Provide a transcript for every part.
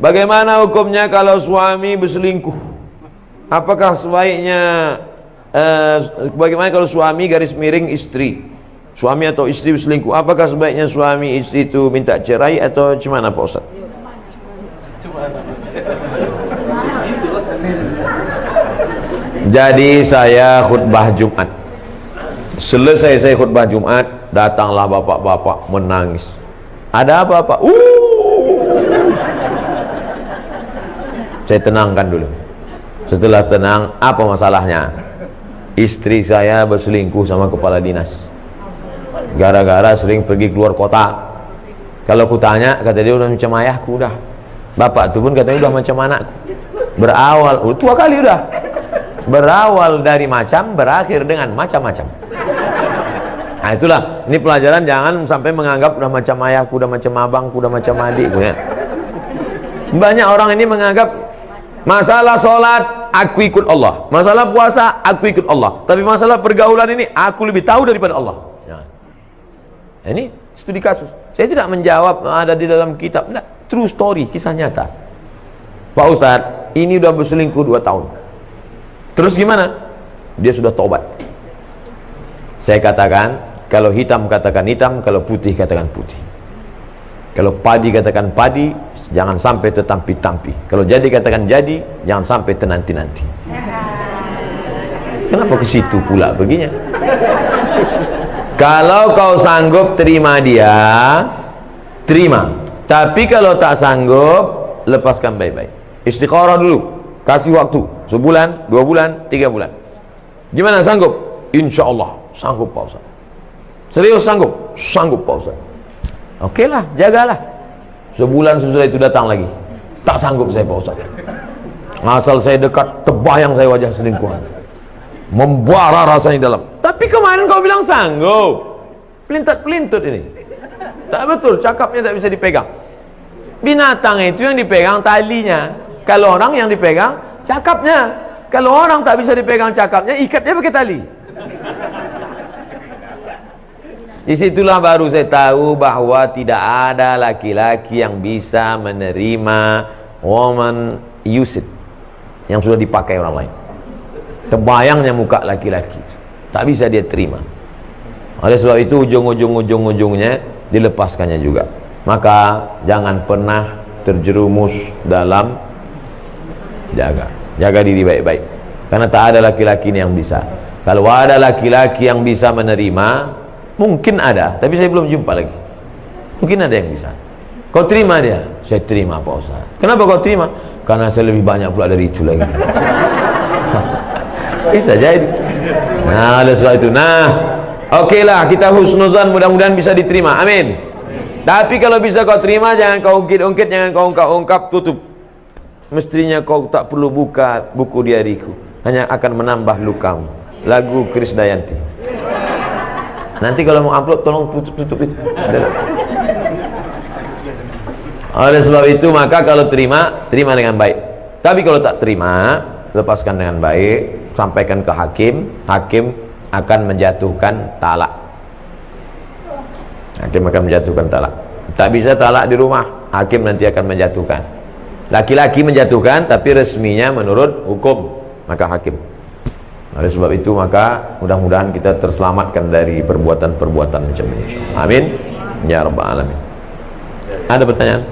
Bagaimana hukumnya kalau suami berselingkuh? Apakah sebaiknya bagaimana kalau suami garis miring istri? Suami atau istri berselingkuh, apakah sebaiknya suami istri itu minta cerai atau gimana Pak Ustaz? Jadi saya khutbah Jumat. Selesai saya khutbah Jumat, datanglah bapak-bapak menangis. Ada apa Pak? Saya tenangkan dulu. Setelah tenang, apa masalahnya? Istri saya berselingkuh sama kepala dinas. Gara-gara sering pergi keluar kota. Kalau ku tanya, kata dia udah macam ayahku udah. Bapak itu pun katanya udah macam anakku. Berawal, tua kali udah. Berawal dari macam, berakhir dengan macam-macam. Nah itulah, ini pelajaran jangan sampai menganggap udah macam ayahku, udah macam abangku, udah macam adikku ya. Banyak orang ini menganggap masalah sholat aku ikut Allah, masalah puasa aku ikut Allah, tapi masalah pergaulan ini aku lebih tahu daripada Allah. Ini studi kasus. Saya tidak menjawab ada di dalam kitab, enggak, true story, kisah nyata. Pak Ustadz, ini udah berselingkuh 2 tahun. Terus gimana? Dia sudah tobat. Saya katakan, kalau hitam katakan hitam, kalau putih katakan putih. Kalau padi katakan padi, jangan sampai tetampi-tampi. Kalau jadi katakan jadi, jangan sampai tenanti-nanti. Kenapa ke situ pula begini? Kalau kau sanggup terima dia, terima. Tapi kalau tak sanggup, lepaskan baik-baik. Istikharah dulu, kasih waktu sebulan, 2 bulan, 3 bulan. Gimana sanggup? Insya Allah sanggup Pak Ustaz. Serius sanggup? Sanggup Pak Ustaz. Oke lah, jagalah. Sebulan sesudah itu datang lagi. Tak sanggup saya Pak Ustaz. Asal saya dekat, terbayang saya wajah selingkuhan. Membara rasanya dalam. Tapi kemarin kau bilang sanggup. Pelintat-pelintut ini. Tak betul, cakapnya tak bisa dipegang. Binatang itu yang dipegang talinya. Kalau orang yang dipegang cakapnya. Kalau orang tak bisa dipegang cakapnya, ikatnya pakai tali. Disitulah baru saya tahu bahwa tidak ada laki-laki yang bisa menerima woman used yang sudah dipakai orang lain. Terbayangnya muka laki-laki, tak bisa dia terima. Oleh sebab itu ujung-ujungnya dilepaskannya juga. Maka jangan pernah terjerumus dalam jaga diri baik-baik, karena tak ada laki-laki yang bisa. Kalau ada laki-laki yang bisa menerima, mungkin ada, tapi saya belum jumpa lagi. Mungkin ada yang bisa. Kau terima dia? Saya terima Pak Ustaz. Kenapa kau terima? Karena saya lebih banyak pula dari itu lagi. Bisa jadi. Nah, oleh sebab itu, okeylah, kita husnuzan, mudah-mudahan bisa diterima. Amin. Tapi kalau bisa kau terima, jangan kau ungkit-ungkit, jangan kau ungkap-ungkap, tutup. Mestinya kau tak perlu buka buku diariku, hanya akan menambah lukamu. Lagu Krisdayanti. Nanti kalau mau upload tolong tutup itu. Oleh sebab itu, maka kalau terima dengan baik. Tapi kalau tak terima, lepaskan dengan baik, sampaikan ke hakim. Hakim akan menjatuhkan talak. Hakim akan menjatuhkan talak. Tak bisa talak di rumah, hakim nanti akan menjatuhkan. Laki-laki menjatuhkan, tapi resminya menurut hukum, maka hakim. Oleh sebab itu, maka mudah-mudahan kita terselamatkan dari perbuatan-perbuatan macam ini. Amin ya rabbal alamin. Ada pertanyaan?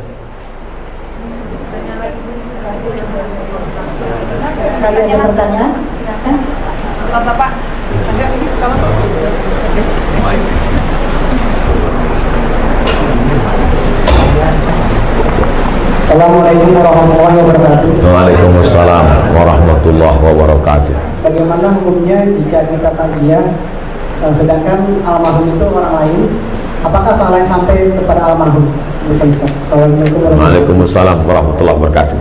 Ada pertanyaan? Silakan. Bapak. Assalamualaikum warahmatullahi wabarakatuh. Waalaikumsalam warahmatullahi wabarakatuh. Bagaimana hukumnya jika kita takziah sedangkan almarhum itu orang lain, apakah pahala sampai kepada almarhum? Waalaikumsalam warahmatullahi wabarakatuh.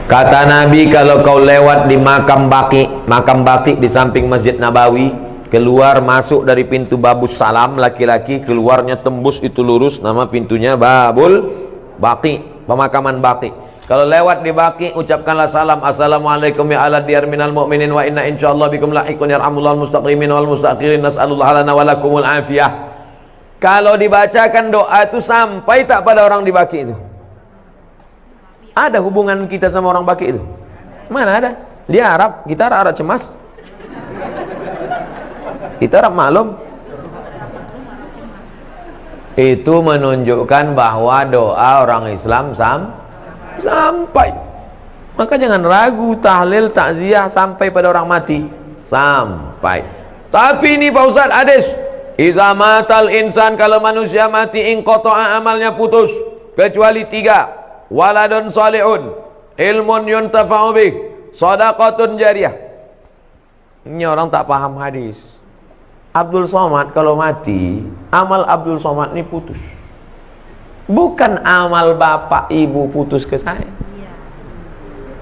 Kata Nabi, kalau kau lewat di makam Baqi di samping Masjid Nabawi, keluar masuk dari pintu Babus Salam, laki-laki keluarnya tembus itu lurus, nama pintunya Babul Baqi, pemakaman Baqi. Kalau lewat di Baqi, ucapkanlah salam, assalamualaikum ya ala diyar minal mu'minin wa inna insyaallah bikum lahiqun yarhamullah al-mustaqimin wal mustakhirin nas'alullah lana walakumul afiyah. Kalau dibacakan doa itu sampai tak pada orang di Baqi itu? Ada hubungan kita sama orang Baki itu? Mana ada? Dia Arab, kita Arab cemas. Kita Arab maklum. Itu menunjukkan bahwa doa orang Islam sampai. Maka jangan ragu, tahlil, takziah sampai pada orang mati. Sampai. Tapi ini Pak Ustaz, hadis. Iza matal insan, kalau manusia mati, inqata'a amalnya putus. Kecuali 3. Waladun salihun, ilmun yuntafa'u bih, shadaqatun jariyah. Ini orang tak paham hadis. Abdul Somad kalau mati, amal Abdul Somad ini putus. Bukan amal bapak ibu putus ke saya.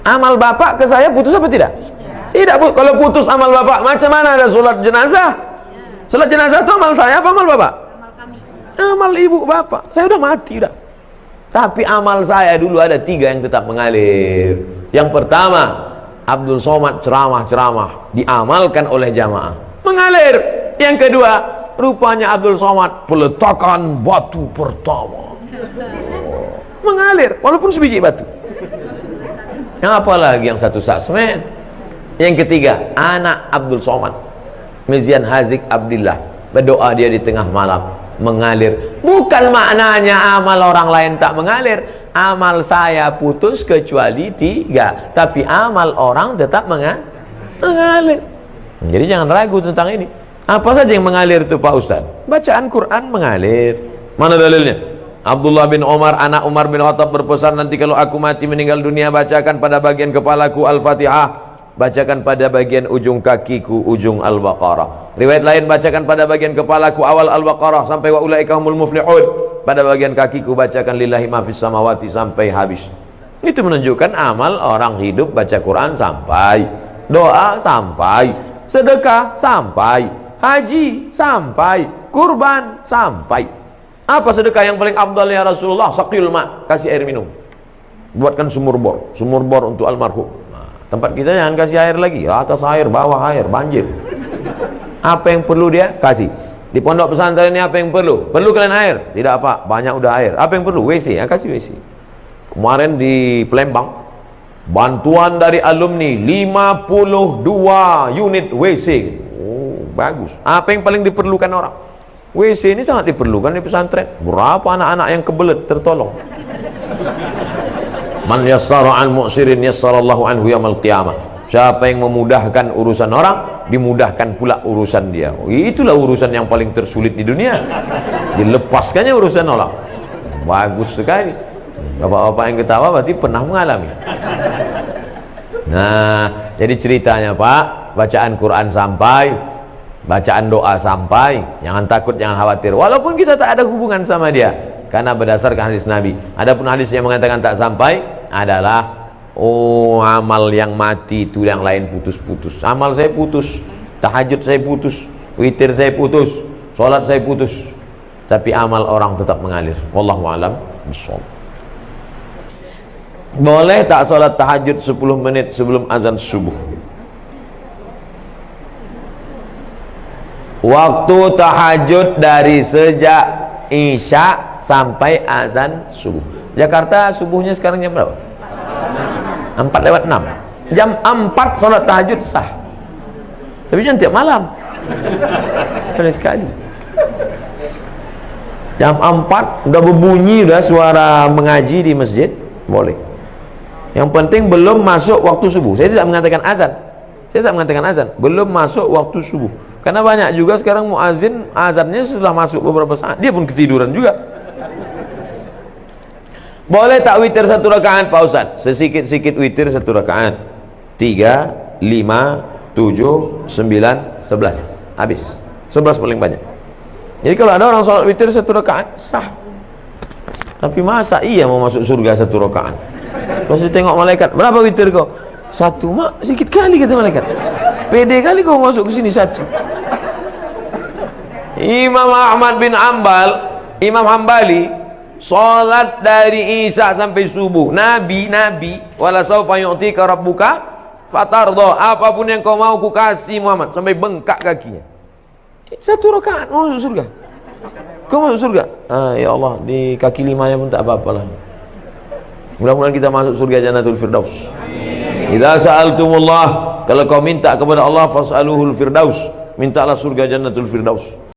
Amal bapak ke saya putus apa tidak? Tidak. Kalau putus amal bapak, macam mana ada sholat jenazah? Sholat jenazah itu amal saya apa amal bapak? Amal kami. Amal ibu bapak. Saya udah mati udah. Tapi amal saya dulu ada 3 yang tetap mengalir. Yang pertama, Abdul Somad ceramah-ceramah diamalkan oleh jamaah, mengalir. Yang kedua, rupanya Abdul Somad peletakan batu pertama, mengalir walaupun sebiji batu. Apalagi yang satu sasmen. Yang ketiga, anak Abdul Somad, Mizian Hazik Abdillah, berdoa dia di tengah malam, mengalir. Bukan maknanya amal orang lain tak mengalir. Amal saya putus kecuali 3, tapi amal orang tetap mengalir. Jadi jangan ragu tentang ini. Apa saja yang mengalir itu Pak Ustaz? Bacaan Quran mengalir. Mana dalilnya? Abdullah bin Umar, anak Umar bin Khattab berpesan, nanti kalau aku mati meninggal dunia, bacakan pada bagian kepalaku Al-Fatihah, bacakan pada bagian ujung kakiku ujung Al-Baqarah. Riwayat lain, bacakan pada bagian kepalaku awal Al-Baqarah sampai wa ulaika humul muflihun, pada bagian kakiku bacakan lillahi ma fis samawati sampai habis. Itu menunjukkan amal orang hidup baca Quran sampai, doa sampai, sedekah sampai, haji sampai, kurban sampai. Apa sedekah yang paling afdal ya Rasulullah? Saqil ma, kasih air minum. Buatkan sumur bor untuk almarhum. Tempat kita jangan kasih air lagi, atas air, bawah air, banjir. Apa yang perlu dia? Kasih. Di pondok pesantren ini apa yang perlu? Perlu kalian air? Tidak apa, banyak udah air. Apa yang perlu? WC, ya kasih WC. Kemarin di Palembang, bantuan dari alumni 52 unit WC. Oh, bagus. Apa yang paling diperlukan orang? WC ini sangat diperlukan di pesantren. Berapa anak-anak yang kebelet tertolong. Man yassara an mu'sirin yassarallahu anhu yaumil qiyamah. Siapa yang memudahkan urusan orang, dimudahkan pula urusan dia. Itulah urusan yang paling tersulit di dunia. Dilepaskannya urusan orang. Bagus sekali. Bapak-bapak yang ketawa berarti pernah mengalami. Nah, jadi ceritanya Pak, bacaan Quran sampai, bacaan doa sampai, jangan takut, jangan khawatir. Walaupun kita tak ada hubungan sama dia, karena berdasarkan hadis Nabi. Adapun hadis yang mengatakan tak sampai adalah amal yang mati itu yang lain putus-putus. Amal saya putus, tahajud saya putus, witir saya putus, sholat saya putus, tapi amal orang tetap mengalir. Wallahu a'lam bishawab. Boleh tak sholat tahajud 10 menit sebelum azan subuh? Waktu tahajud dari sejak Isya sampai azan subuh. Jakarta subuhnya sekarang jam berapa? 4:06. Jam 4 sholat tahajud sah. Tapi jangan tiap malam. Sekali. Jam 4 udah berbunyi, udah suara mengaji di masjid, boleh. Yang penting belum masuk waktu subuh. Saya tidak mengatakan azan. Saya tidak mengatakan azan. Belum masuk waktu subuh. Karena banyak juga sekarang muazin azannya sudah masuk beberapa saat, dia pun ketiduran juga. Boleh tak witir 1 rakaat Pak Ustaz? Sesikit-sikit witir 1 rakaat. 3, 5, 7, 9, 11. Habis. 11 paling banyak. Jadi kalau ada orang sholat witir 1 rakaat sah. Tapi masa iya mau masuk surga 1 rakaat? Kalau saya tengok malaikat, berapa witir kau? 1, mak, sedikit kali kata malaikat. Pede kali kau masuk ke sini 1. Imam Ahmad bin Ambal, Imam Hambali, salat dari Isya sampai subuh. Nabi, wala saufa yu'tika rabbuka fatarda, apapun yang kau mau ku kasih Muhammad, sampai bengkak kakinya. 1 rakaat mau masuk surga. Kau masuk surga? Ya Allah, di kaki 5-nya pun tak apa-apa lah. Mudah-mudahan kita masuk surga Jannatul Firdaus. Idza sa'altumullah, kalau kau minta kepada Allah, fas'aluhul firdaus, mintalah surga Jannatul Firdaus.